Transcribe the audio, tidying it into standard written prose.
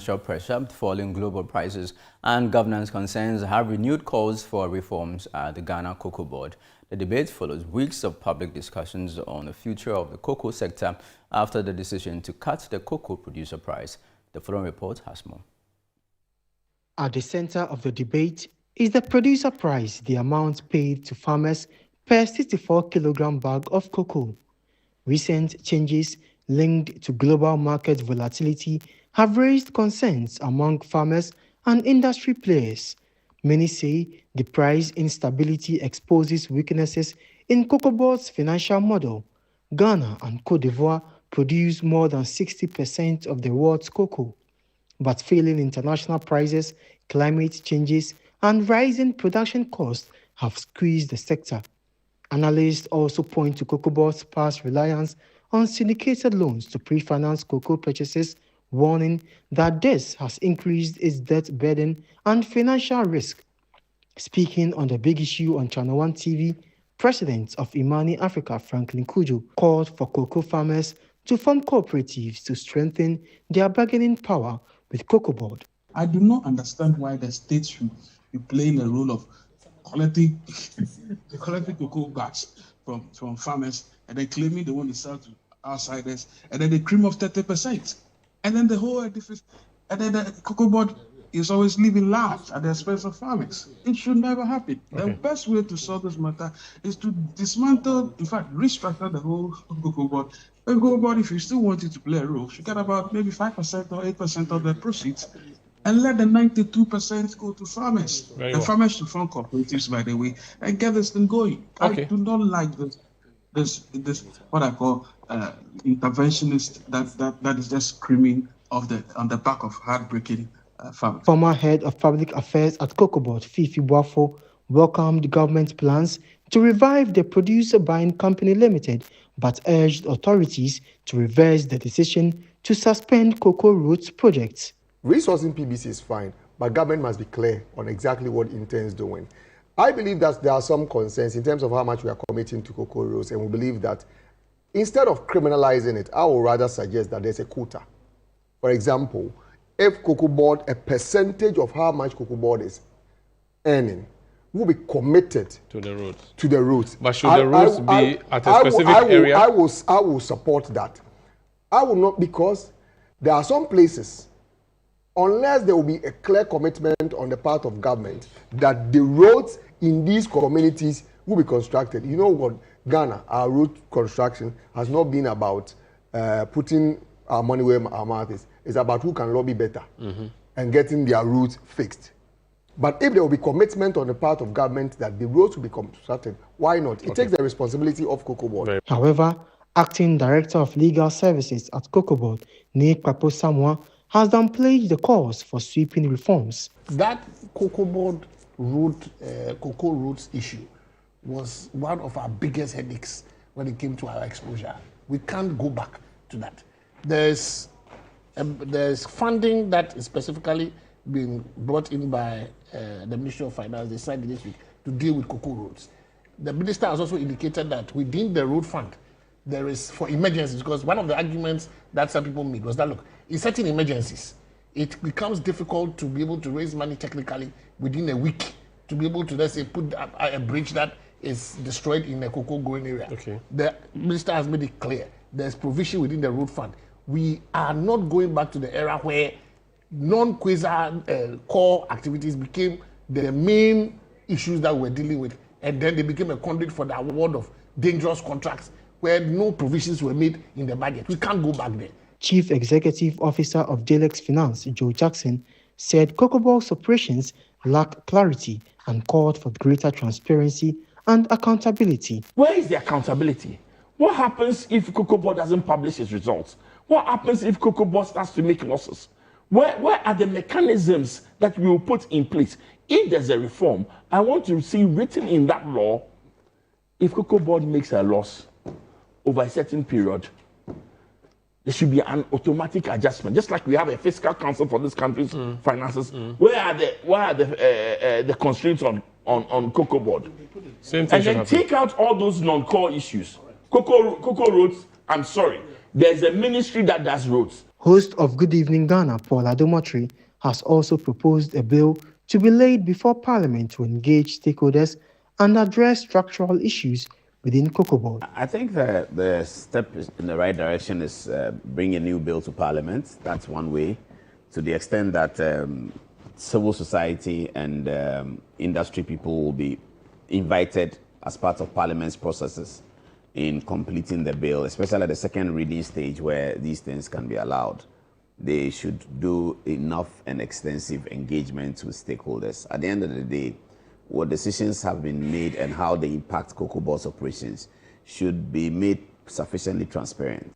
financial pressure, falling global prices, and governance concerns have renewed calls for reforms at the Ghana Cocoa Board. The debate follows weeks of public discussions on the future of the cocoa sector after the decision to cut the cocoa producer price. The following report has more. At the center of the debate is the producer price, the amount paid to farmers per 64-kilogram bag of cocoa. Recent changes linked to global market volatility have raised concerns among farmers and industry players. Many say the price instability exposes weaknesses in COCOBOD's financial model. Ghana and Côte d'Ivoire produce more than 60% of the world's cocoa. But failing international prices, climate changes, and rising production costs have squeezed the sector. Analysts also point to COCOBOD's past reliance on syndicated loans to pre-finance cocoa purchases, warning that this has increased its debt burden and financial risk. Speaking on the big issue on ChannelOne TV, President of Imani Africa, Franklin Kujo, called for cocoa farmers to form cooperatives to strengthen their bargaining power with COCOBOD. I do not understand why the state should be playing the role of collecting cocoa bags from farmers and then claiming they want to sell to outsiders, and then they cream off 30%. And then the whole edifice, and then the COCOBOD is always living large at the expense of farmers. It should never happen. Okay. The best way to solve this matter is to dismantle, in fact, restructure the whole COCOBOD. The COCOBOD, if you still want it to play a role, should get about maybe 5% or 8% of the proceeds, and let the 92% go to farmers. The farmers should form cooperatives, by the way, and get this thing going. Okay. I do not like this what I call interventionist that is just screaming on the back of heartbreaking farmers. Former head of public affairs at COCOBOD, Fifi Boafo, welcomed government plans to revive the Producer Buying Company Limited, but urged authorities to reverse the decision to suspend cocoa roots projects. Resourcing PBC is fine, but government must be clear on exactly what it intends doing. I believe that there are some concerns in terms of how much we are committing to cocoa roots, and we believe that instead of criminalizing it, I would rather suggest that there's a quota. For example, if COCOBOD, a percentage of how much COCOBOD is earning, will be committed to the roots. To the roots. But should the roots be at a specific area? I will support that. I will not, because there are some places, unless there will be a clear commitment on the part of government that the roads in these communities will be constructed. You know what, Ghana, our road construction has not been about putting our money where our mouth is. It's about who can lobby better and getting their roads fixed. But if there will be commitment on the part of government that the roads will be constructed, why not? It takes the responsibility of COCOBOD. However, Acting Director of Legal Services at COCOBOD, Nick Papo Samoa, has downplayed the calls for sweeping reforms. That COCOBOD cocoa roots issue was one of our biggest headaches when it came to our exposure. We can't go back to that. There's funding that is specifically being brought in by the Ministry of Finance, they signed this week, to deal with cocoa roots. The minister has also indicated that within the road fund, there is for emergencies, because one of the arguments that some people made was that, look, in certain emergencies, it becomes difficult to be able to raise money technically within a week to be able to, let's say, put a bridge that is destroyed in a cocoa growing area. Okay. The minister has made it clear there's provision within the road fund. We are not going back to the era where non-quasar core activities became the main issues that we're dealing with, and then they became a conduit for the award of dangerous contracts where no provisions were made in the budget. We can't go back there. Chief Executive Officer of Delex Finance, Joe Jackson, said COCOBOD's operations lack clarity and called for greater transparency and accountability. Where is the accountability? What happens if COCOBOD doesn't publish its results? What happens if COCOBOD starts to make losses? Where are the mechanisms that we will put in place? If there's a reform, I want to see written in that law, if COCOBOD makes a loss over a certain period, there should be an automatic adjustment, just like we have a fiscal council for this country's finances. Where are the constraints on COCOBOD? Same thing. And then take out all those non-core issues. Cocoa roads, I'm sorry. There's a ministry that does roads. Host of Good Evening Ghana, Paul Adomotri, has also proposed a bill to be laid before Parliament to engage stakeholders and address structural issues within COCOBOD. I think that the step in the right direction is bring a new bill to Parliament. That's one way, to the extent that civil society and industry people will be invited as part of Parliament's processes in completing the bill, especially at the second reading stage where these things can be allowed. They should do enough and extensive engagement with stakeholders. At the end of the day, what decisions have been made and how they impact COCOBOD's operations should be made sufficiently transparent.